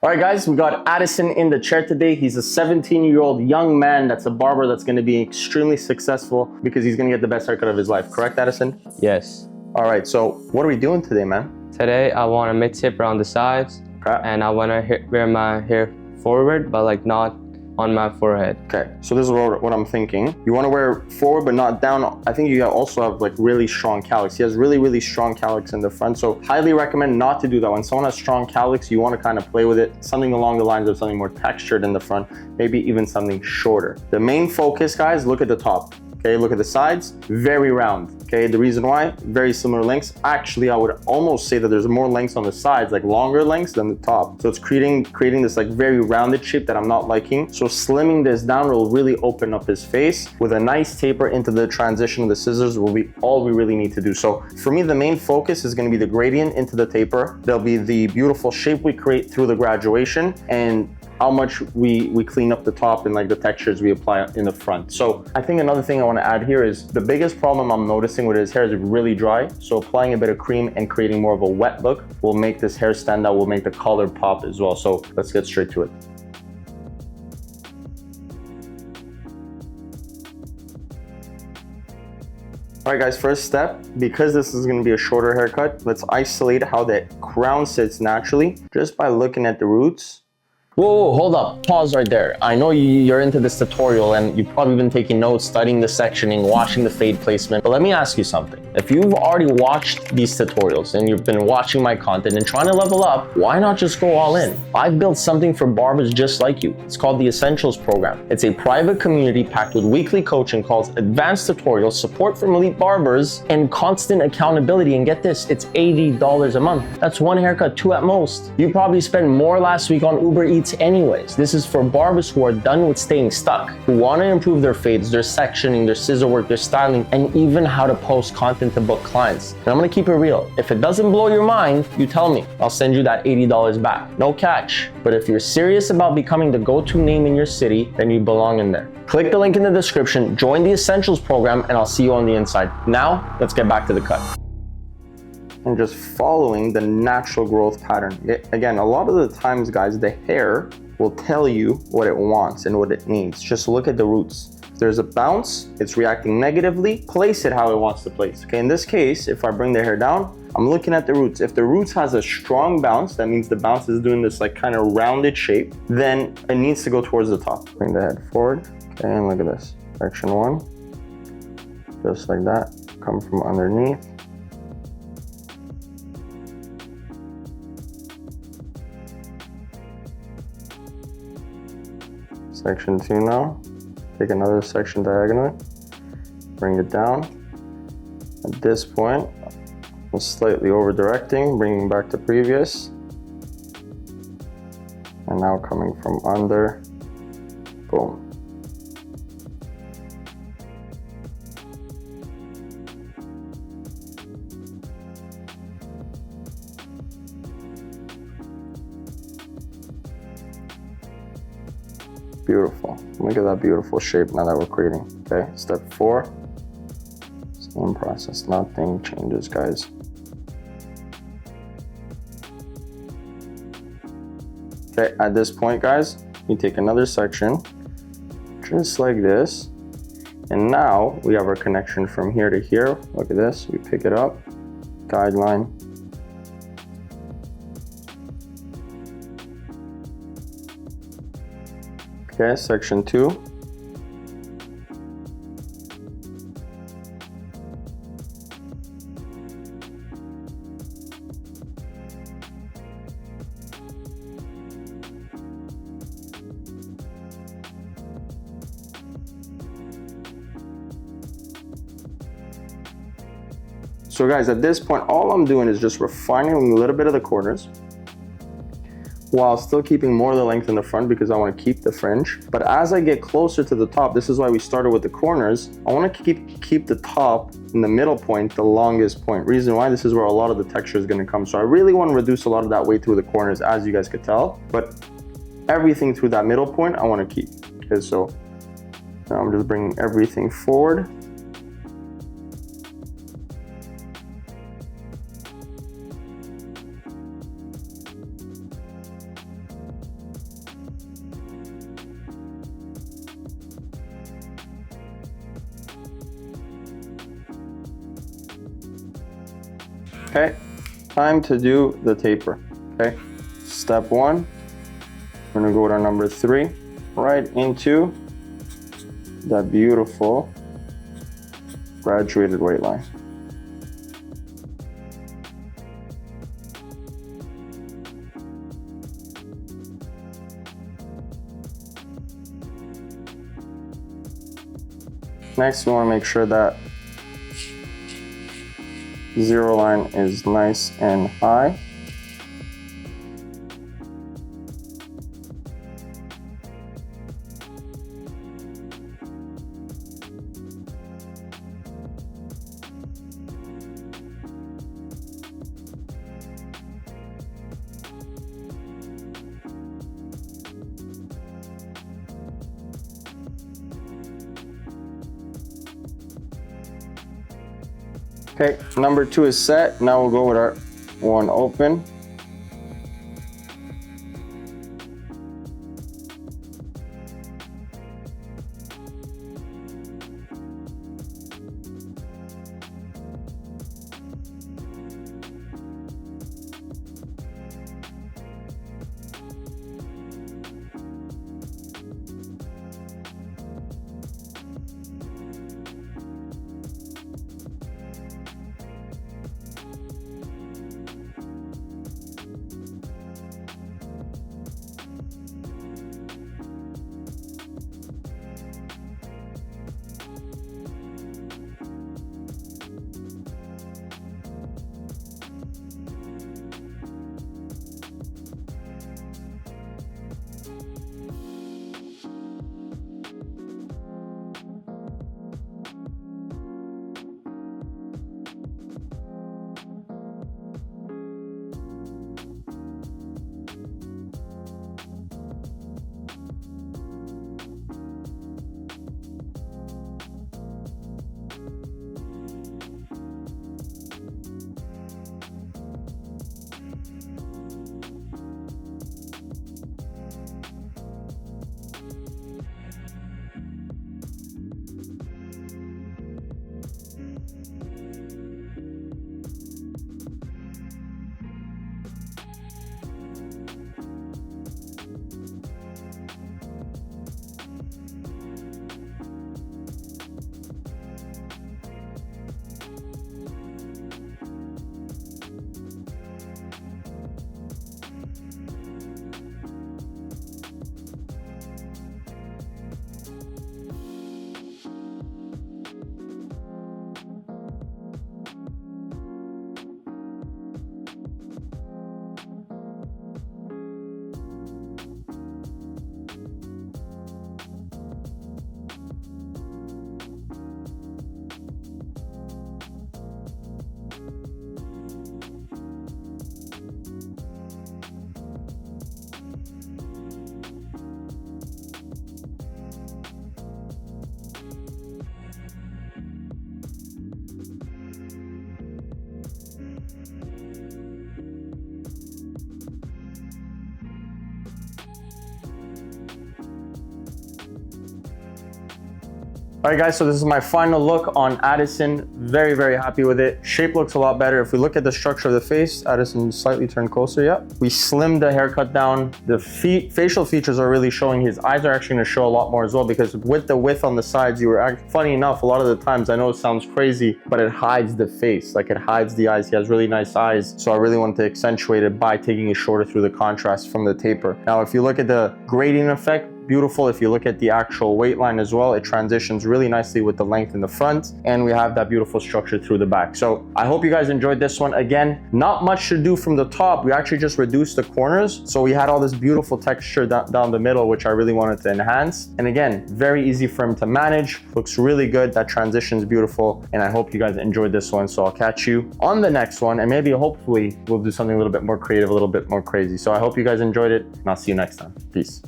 All right, guys, we got Addison in the chair today. He's a 17-year-old young man that's a barber that's going to be extremely successful because he's going to get the best haircut of his life. Correct, Addison? Yes. All right, so what are we doing today, man? Today, I want a mid-tip around the sides, and I want to wear my hair forward, but like not on my forehead. Okay, so this is what I'm thinking. You want to wear forward but not down. I think you also have like really strong cowlicks. He has really strong cowlicks in the front, so highly recommend not to do that. When someone has strong cowlicks, you want to kind of play with it, something along the lines of something more textured in the front, maybe even something shorter. The main focus, guys, look at the top. Okay, look at the sides, very round. Okay, the reason why, very similar lengths. Actually, I would almost say that there's more lengths on the sides, like longer lengths than the top. So it's creating this like very rounded shape that I'm not liking. So slimming this down will really open up his face with a nice taper into the transition of the scissors will be all we really need to do. So for me, the main focus is gonna be the gradient into the taper. There'll be the beautiful shape we create through the graduation and how much we clean up the top and like the textures we apply in the front. So I think another thing I want to add here is the biggest problem I'm noticing with his hair is really dry. So applying a bit of cream and creating more of a wet look will make this hair stand out, will make the color pop as well. So let's get straight to it. All right, guys, first step, because this is going to be a shorter haircut, let's isolate how the crown sits naturally just by looking at the roots. Whoa, hold up, pause right there. I know you're into this tutorial and you've probably been taking notes, studying the sectioning, watching the fade placement, but let me ask you something. If you've already watched these tutorials and you've been watching my content and trying to level up, why not just go all in? I've built something for barbers just like you. It's called the Essentials Program. It's a private community packed with weekly coaching calls, advanced tutorials, support from elite barbers, and constant accountability. And get this, it's $80 a month. That's one haircut, two at most. You probably spent more last week on Uber Eats anyways. This is for barbers who are done with staying stuck, who want to improve their fades, their sectioning, their scissor work, their styling, and even how to post content to book clients. And I'm gonna keep it real. If it doesn't blow your mind, you tell me. I'll send you that $80 back. No catch. But if you're serious about becoming the go-to name in your city, then you belong in there. Click the link in the description, join the Essentials Program, and I'll see you on the inside. Now, let's get back to the cut. And just following the natural growth pattern. Again, a lot of the times, guys, the hair will tell you what it wants and what it needs. Just look at the roots. If there's a bounce, it's reacting negatively, place it how it wants to place. Okay, in this case, if I bring the hair down, I'm looking at the roots. If the roots has a strong bounce, that means the bounce is doing this like kind of rounded shape, then it needs to go towards the top. Bring the head forward. Okay, and look at this. Section one, just like that. Come from underneath. Section 2 now. Take another section diagonally, bring it down. At this point, I'm slightly over directing, bringing back to previous. And now coming from under, boom. Beautiful. Look at that beautiful shape now that we're creating. Okay, step 4. Same process, nothing changes, guys. Okay, at this point, guys, you take another section, just like this. And now we have our connection from here to here. Look at this, we pick it up, guideline. Okay, section 2. So guys, at this point, all I'm doing is just refining a little bit of the corners, while still keeping more of the length in the front because I want to keep the fringe. But as I get closer to the top, this is why we started with the corners, I want to keep the top in the middle point the longest point. Reason why, this is where a lot of the texture is going to come. So I really want to reduce a lot of that weight through the corners, as you guys could tell, but everything through that middle point I want to keep. Okay, so now I'm just bringing everything forward. Okay, time to do the taper. Okay, step 1, we're gonna go to number 3, right into that beautiful graduated weight line. Next, we want to make sure that zero line is nice and high. Okay, number 2 is set. Now we'll go with our one open. All right guys, so this is my final look on Addison. Very, very happy with it. Shape looks a lot better. If we look at the structure of the face, Addison slightly turned closer, yeah. We slimmed the haircut down. The facial features are really showing. His eyes are actually gonna show a lot more as well, because with the width on the sides, funny enough, a lot of the times, I know it sounds crazy, but it hides the face, like it hides the eyes. He has really nice eyes, so I really wanted to accentuate it by taking it shorter through the contrast from the taper. Now, if you look at the grading effect, beautiful. If you look at the actual weight line as well, it transitions really nicely with the length in the front, and we have that beautiful structure through the back. So I hope you guys enjoyed this one. Again, not much to do from the top. We actually just reduced the corners, so we had all this beautiful texture down the middle, which I really wanted to enhance. And again, very easy for him to manage. Looks really good. That transition's beautiful, and I hope you guys enjoyed this one. So I'll catch you on the next one, and maybe hopefully we'll do something a little bit more creative, a little bit more crazy. So I hope you guys enjoyed it, and I'll see you next time. Peace.